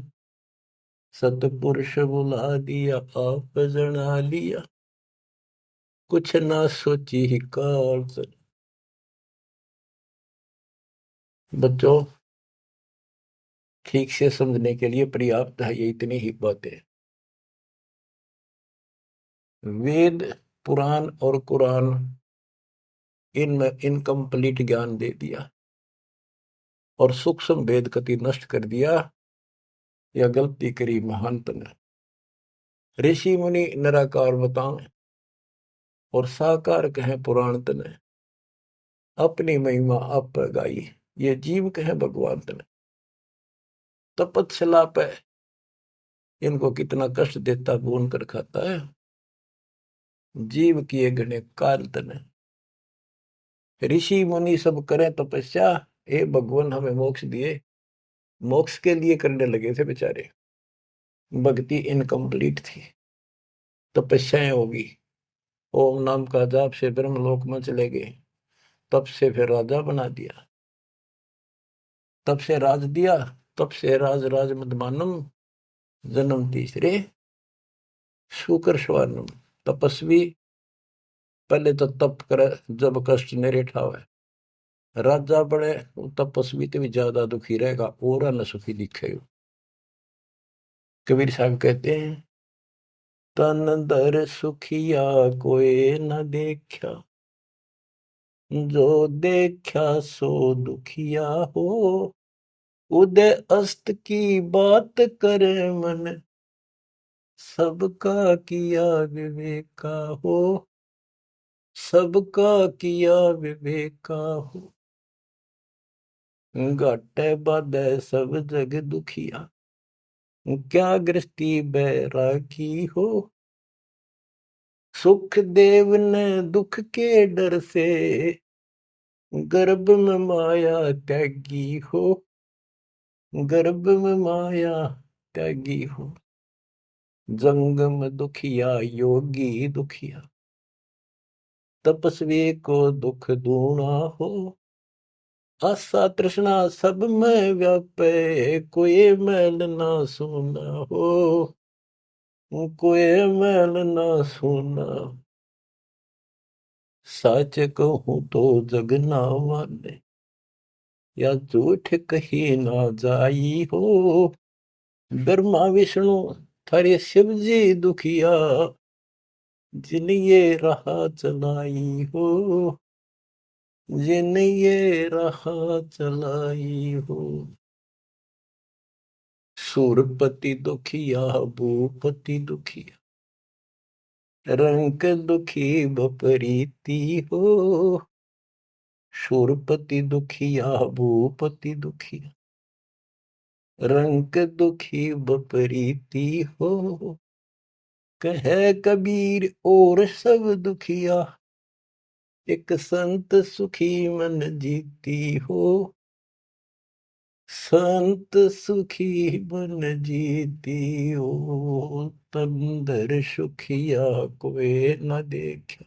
सतपुरुष बुला दिया, आप जना लिया, कुछ ना सोची ही काल तने। बच्चों, ठीक से समझने के लिए पर्याप्त है ये इतनी ही बातें। वेद, पुराण और कुरान, इनमें इनकम्प्लीट ज्ञान दे दिया और सूक्ष्म भेद कति नष्ट कर दिया, या गलती करी महंत ने। ऋषि मुनि निराकार बताएं और साकार कहें पुराण तने, अपनी महिमा आप गाई, ये जीव कहे भगवान तने। तपस्या पे इनको कितना कष्ट देता, भून कर खाता है, जीव किए गणे काल तने। ऋषि मुनि सब करें तपस्या, हे भगवान हमें मोक्ष दिए, मोक्ष के लिए करने लगे थे बेचारे, भक्ति इनकम्प्लीट थी, तपस्याएं होगी, ओम नाम का जाप से ब्रह्मलोक में चले गए, तब से फिर राजा बना दिया, तब से राज दिया, तब से राज राज मदमानम, जन्म तीसरे शुकर स्वानम। तपस्वी पहले तो तप करे जब कष्ट नहीं ठावे, राजा बड़े तपस्वी तो भी ज्यादा दुखी रहेगा और न सुखी दिखेगा। कबीर साहब कहते हैं, तन दर सुखिया कोई न देखा, जो देखा सो दुखिया हो, उदय अस्त की बात करे मन, सबका किया विवेका हो, सबका किया विवेका हो। घाटे बाधे सब जग दुखिया, क्या गृहस्थी बैरागी हो, सुख देव ने दुख के डर से, गर्भ में माया त्यागी हो, गर्भ में माया त्यागी हो। जंगम दुखिया योगी दुखिया, तपस्वी को दुख दूना हो। आशा तृष्णा सब में व्यापे, कोई मैल ना सुना हो, कोई मैल ना सुना। सच कहूं तो जग ना माने, या झूठ कही ना जाई हो। ब्रह्मा विष्णु थारे शिव जी दुखिया, जिन ये राह चलाई हो, जिन ये राह चलाई हो। सूरपति दुखिया भूपति दुखिया, रंक दुखी बपरीती हो। सूरपति दुखिया भूपति दुखिया, रंक दुखी बपरीती हो। कहे कबीर और सब दुखिया, एक संत सुखी मन जीती हो। संत सुखी मन जीती हो, तंदर सुखिया कोई न देखा,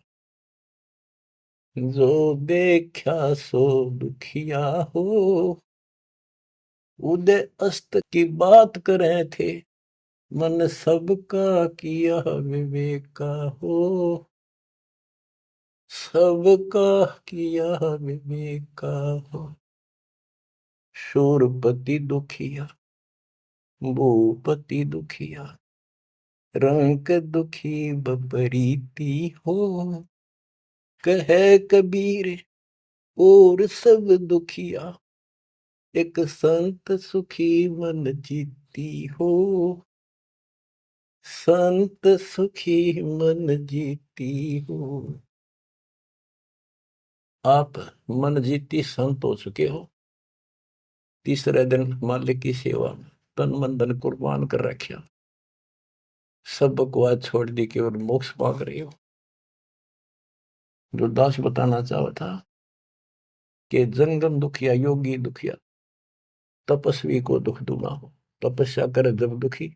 जो देखा सो दुखिया हो। उदय अस्त की बात करे थे, मन सबका किया विवेका हो। सबका किया विवेका हो। शूरपति दुखिया भूपति दुखिया, रंक दुखी बपरीती हो। कहे कबीर और सब दुखिया, एक संत सुखी मन जीती हो। संत सुखी मन जीती हो। आप मन जीती संत हो चुके हो। तीसरे दिन मालिक की सेवा में तन मन धन कुर्बान कर रखा, सब बकवास छोड़ दी, केवल मोक्ष मांग रही हो। जो दास बताना चाहा था कि जंगम दुखिया योगी दुखिया, तपस्वी को दुख दूना हो। तपस्या करे जब दुखी,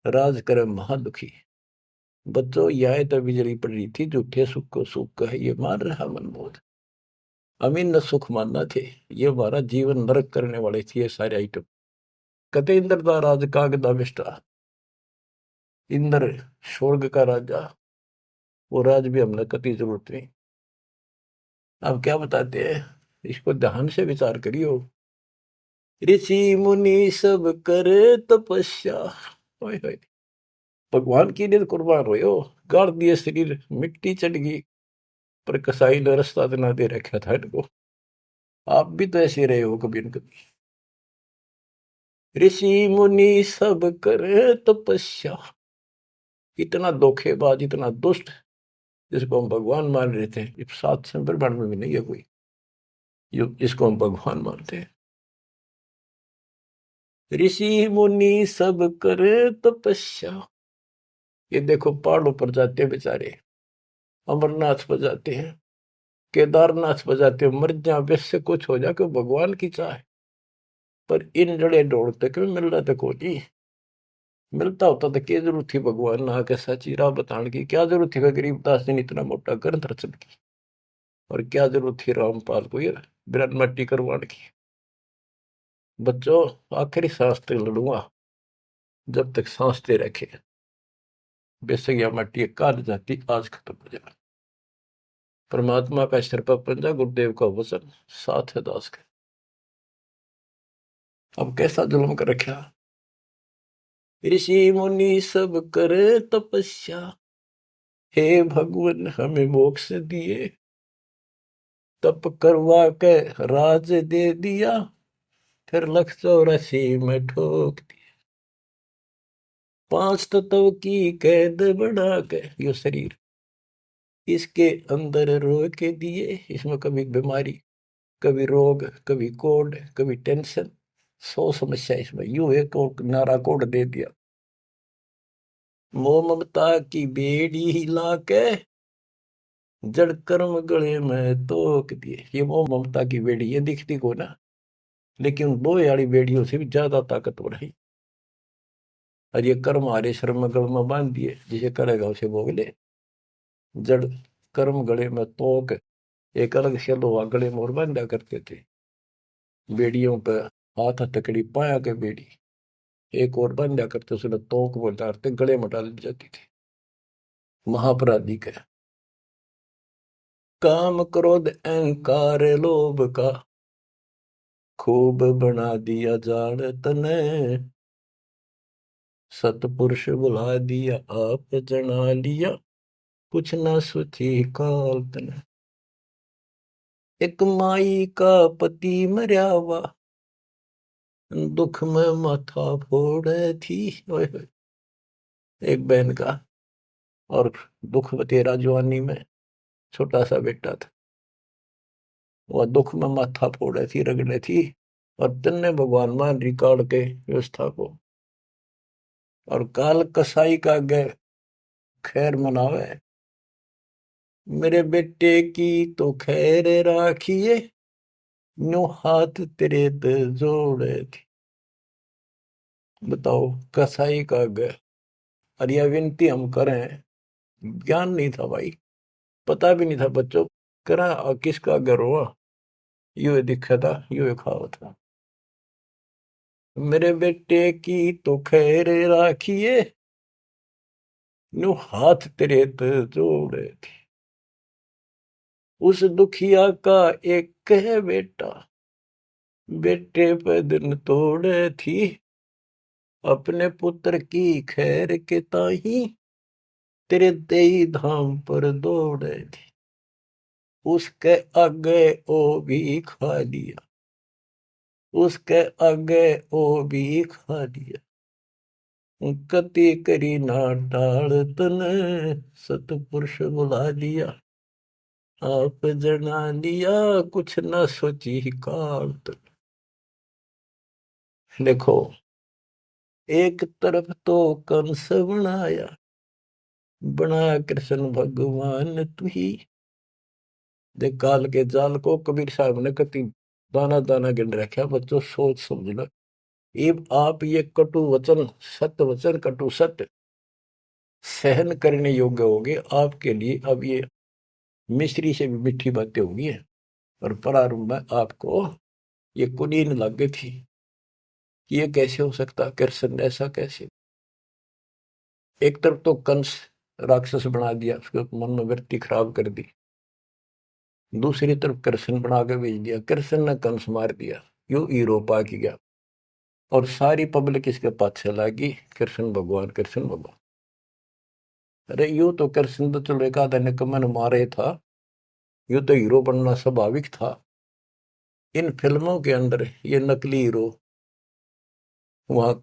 राज करे महादुखी। बच्चों यह तो बिजली पड़ रही थी, झूठे सुख को सुख कहे ये मान रहा मनमोद। अमीन न सुख मानना थे, ये हमारा जीवन नरक करने वाले थे ये सारे आइटम। कते इंद्र का राज कागदा बिष्टा, इंद्र स्वर्ग का राजा, वो राज भी हमने कति जरूरत नहीं। अब क्या बताते हैं, इसको ध्यान से विचार करियो। ऋषि मुनि सब करे तपस्या, ओए होए, भगवान की लिए कुर्बान हो, गाड़ दिए शरीर, मिट्टी चढ़ गई, पर कसाई ने रास्ता ना दे रखा था इनको। आप भी तो ऐसे रहे हो कभी न कभी। ऋषि मुनि सब करे तपस्या, इतना धोखेबाज इतना दुष्ट जिसको हम भगवान मान रहे थे, सात संप्रमण में भी नहीं है कोई इसको हम भगवान मानते हैं। ऋषि मुनि सब करे तपस्या, ये देखो पहाड़ों पर जाते हैं बेचारे, अमरनाथ पर जाते हैं, केदारनाथ पर जाते हैं, मर जा वैसे कुछ हो जाए भगवान की चाह। पर इन जड़े ढोड़ते क्यों मिल रहा था कोई, मिलता होता तो क्या जरूरत थी भगवान ना के सच्ची राह बताने की। क्या जरूरत थी गरीबदास ने इतना मोटा ग्रंथ रचन की, और क्या जरूरत थी रामपाल को ये बिरन मट्टी करवाने की। बच्चों आखिरी सांस तक लड़ूंगा, जब तक सांस दे रखे। बेशक यह मट्टी काट जाती, आज खत्म हो जाए। परमात्मा का सिर पर पंजा, गुरुदेव का वचन साथ है दास का। अब कैसा जुल्म कर रखा। ऋषि मुनि सब करे तपस्या, हे भगवान हमें मोक्ष दिए। तप करवा के राज दे दिया, फिर 184 में ठोक दिया। 5 तत्व की कैद बढ़ा के यो शरीर इसके अंदर रोक के दिए। इसमें कभी बीमारी, कभी रोग, कभी कोड, कभी टेंशन, 100 समस्या इसमें। यूं एक और नारा कोड दे दिया, मोह ममता की बेड़ी हिला के जड़ कर्म गले में तोक दिए। ये मोह ममता की बेड़ी, ये दिखती को ना, लेकिन दो यारी बेड़ियों से भी ज्यादा ताकतवर है। और ये कर्म हमारे श्रम गल में बांध दिए, जिसे करेगा उसे भोग ले। जड़ कर्म गले में तोक, एक अलग से लोहा गले में और बांधा करते थे। बेड़ियों पे हाथ हथकड़ी पाया के बेड़ी एक और बांधा करते, उसने तोक में डालते, गले में डाल दी जाती थी। महापराधी का काम क्रोध अहंकार लोभ का खूब बना दिया जान तने, सतपुरुष बुला दिया आप जना लिया, कुछ न सोची काल तने। एक माई का पति मरया हुआ दुख में माथा फोड़े थी। ओए होए। एक बहन का और दुख तेरा जवानी में छोटा सा बेटा था, वह दुख में माथा फोड़े थी, रगड़े थी। और तन्ने भगवान मान रिकॉर्ड के व्यवस्था को, और काल कसाई का गे खैर मनावे, मेरे बेटे की तो खैर राखिए, नो हाथ तेरे ते जोड़े थी। बताओ, कसाई का गे। और यह विनती हम करें, ज्ञान नहीं था भाई, पता भी नहीं था बच्चों, करा और किसका घर हुआ, यू दिखा था, यू खावा था। मेरे बेटे की तो खैर राखिए, नो हाथ तेरे ते जोड़े थी। उस दुखिया का एक है बेटा, बेटे पे दिन तोड़े थी, अपने पुत्र की खैर के ताही तेरे तेई धाम पर दौड़े थी। उसके आगे ओ भी खा लिया, उसके आगे ओ भी खा लिया, कति करी ना टाल तने, सतपुरुष बुला लिया आप जना लिया, कुछ न सोची काल तने। देखो, एक तरफ तो कंस बनाया, बनाया कृष्ण भगवान तू ही। देख काल के जाल को कबीर साहब ने कति दाना दाना गिन रखा। बच्चों सोच समझ लो, ये आप ये कटु वचन, सत्य वचन कटु सत्य सहन करने योग्य होगे आपके लिए। अब ये मिश्री से भी मीठी बातें होगी। और प्रारंभ में आपको ये कुनीन लग गई थी, ये कैसे हो सकता, कृष्ण ऐसा कैसे। एक तरफ तो कंस राक्षस बना दिया, उसके मन में वृत्ति खराब कर दी, दूसरी तरफ कृष्ण बना के भेज दिया, कृष्ण ने कंस मार दिया, यू हीरो पा की गया। और सारी पब्लिक इसके पाछे लगी, कृष्ण भगवान कृष्ण भगवान। अरे यू तो कृष्ण तो चलो एक आधा निकम्मन मारे था, यू तो हीरो बनना स्वाभाविक था। इन फिल्मों के अंदर ये नकली हीरो वहां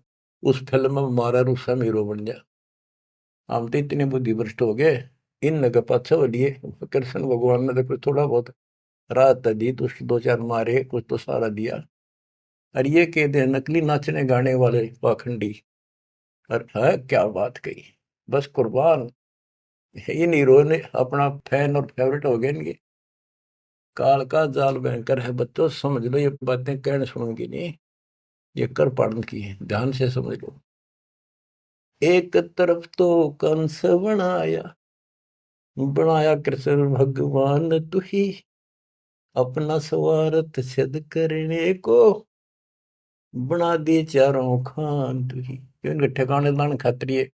उस फिल्म में मारा रूसम हीरो बन गया। हम तो इतने बुद्धि भ्रष्ट हो गए, इन नगर पाछे लिए कृष्ण भगवान ने देखो थोड़ा बहुत राहत दी, तो उसके दो चार मारे, कुछ तो सारा दिया। और ये कहते हैं नकली नाचने गाने वाले पाखंडी। और है क्या बात कही, बस कुर्बान। इन हीरो ने अपना फैन और फेवरेट हो गए इनके। काल का जाल भयंकर है बच्चों, समझ लो, ये बातें कहने सुनूंगी नहीं, ये कर पाड़न की है, ध्यान से समझ लो। एक तरफ तो कंस बनाया, बनाया कृष्ण भगवान तू ही, अपना स्वार्थ सिद्ध करने को बना दिए चारों खान तू ही। इनके ठिकाने लाने खातिर ये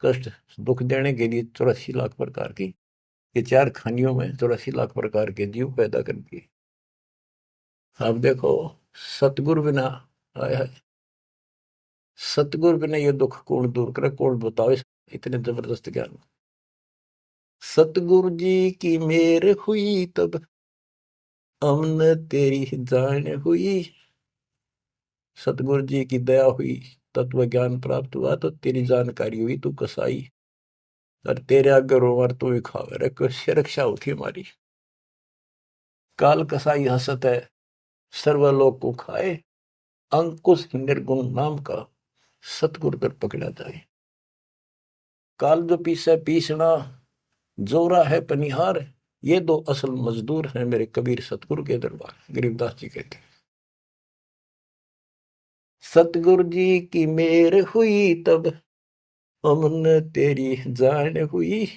कष्ट दुख देने के लिए 84 लाख प्रकार की, ये चार खानियों में 84 लाख प्रकार के जीव पैदा कर दिए। अब देखो, सतगुरु बिना आया, सतगुरु बिना ये दुख कौन दूर करे, कौन बताओ इस इतने जबरदस्त ज्ञान। सतगुरु जी की मेर हुई तब हमने तेरी जान हुई। सतगुरु जी की दया हुई, तत्व ज्ञान प्राप्त हुआ, तो तेरी जानकारी हुई, तू कसाई। और तेरे आगे रोवर तू ही खावे रे, कैसे रक्षा होती हमारी। काल कसाई हसत है, सर्वलोक को खाए, अंकुश निर्गुण नाम का सतगुरु दर पकड़ा जाए। काल जो पीसे पीसना, जोरा है पनिहार, ये दो असल मजदूर हैं मेरे कबीर सतगुरु के दरबार। गरीबदास जी कहते हैं, सतगुरु जी की मेर हुई तब हमने तेरी जान हुई,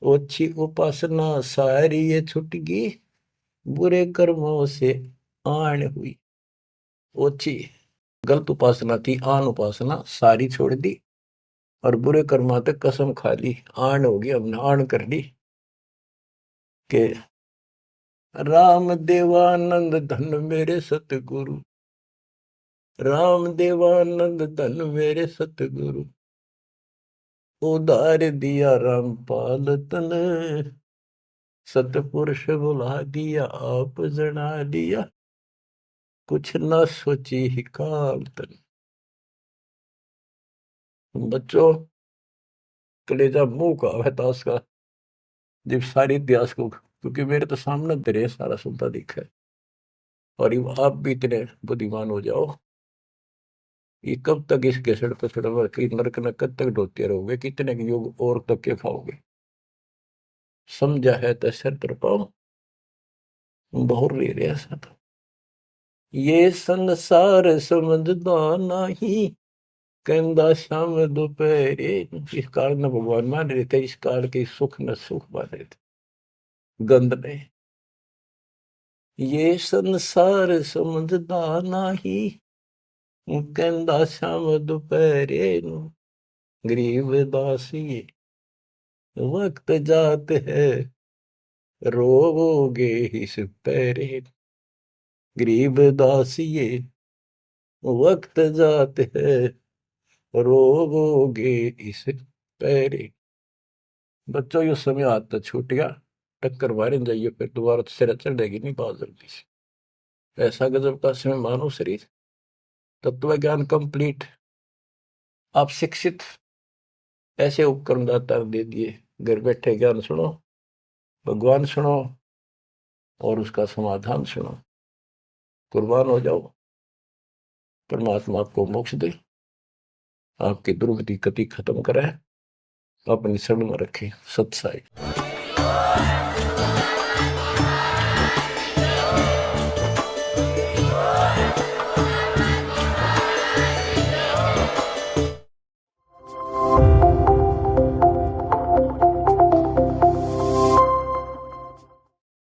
ओछी उपासना सारी ये छुट गई, बुरे कर्मों से आन हुई। ओछी गलत उपासना थी, आन उपासना सारी छोड़ दी, और बुरे कर्मा तक कसम खा ली, आन होगी, हमने आन कर ली के राम देवानंद धन मेरे सतगुरु, राम देवानंद धन मेरे सतगुरु, उधार दिया रामपाल तन, सतपुरुष बुला दिया आप जना दिया, कुछ न सोची ही काल तन। बच्चों, कलेजा मुंह का है ताश का, जब सारी इतिहास को, क्योंकि मेरे तो सामने तेरे सारा सुनता दिखा है, और ये आप भी इतने बुद्धिमान हो जाओ, ये कब तक इस घसड़ पसड़ की नरक न कब तक ढोते रहोगे, कितने युग और तक के खाओगे। समझा है तो सर तर पाओ, बहुर ले रहे ऐसा तो ये संसार समझदा नहीं, कहंदा शाम दोपहरे। इस काल न भगवान मान रहे थे, इस काल के सुख न सुख मान रहे थे गंद ने। ये संसार समझदा नहीं, कहंदा शाम दोपहरे, गरीब दासी वक्त जात है, रोवोगे इस पैरे। गरीब दासिये वक्त जात है, रोवोगे इस पैरे। बच्चों ये समय आता छूट गया, टक्कर मारे जाइए, फिर दोबारा तो सिर चढ़ जाएगी नहीं बहुत जल्दी से। ऐसा गजब का समय मानो शरीर, तत्व ज्ञान कंप्लीट, आप शिक्षित, ऐसे उपकरण दाता दे दिए, घर बैठे ज्ञान सुनो, भगवान सुनो, और उसका समाधान सुनो, कुर्बान हो जाओ, परमात्मा आपको मोक्ष दे, आपकी दुर्गति कति खत्म करे, अपनी शरण में रखे। सत्साई।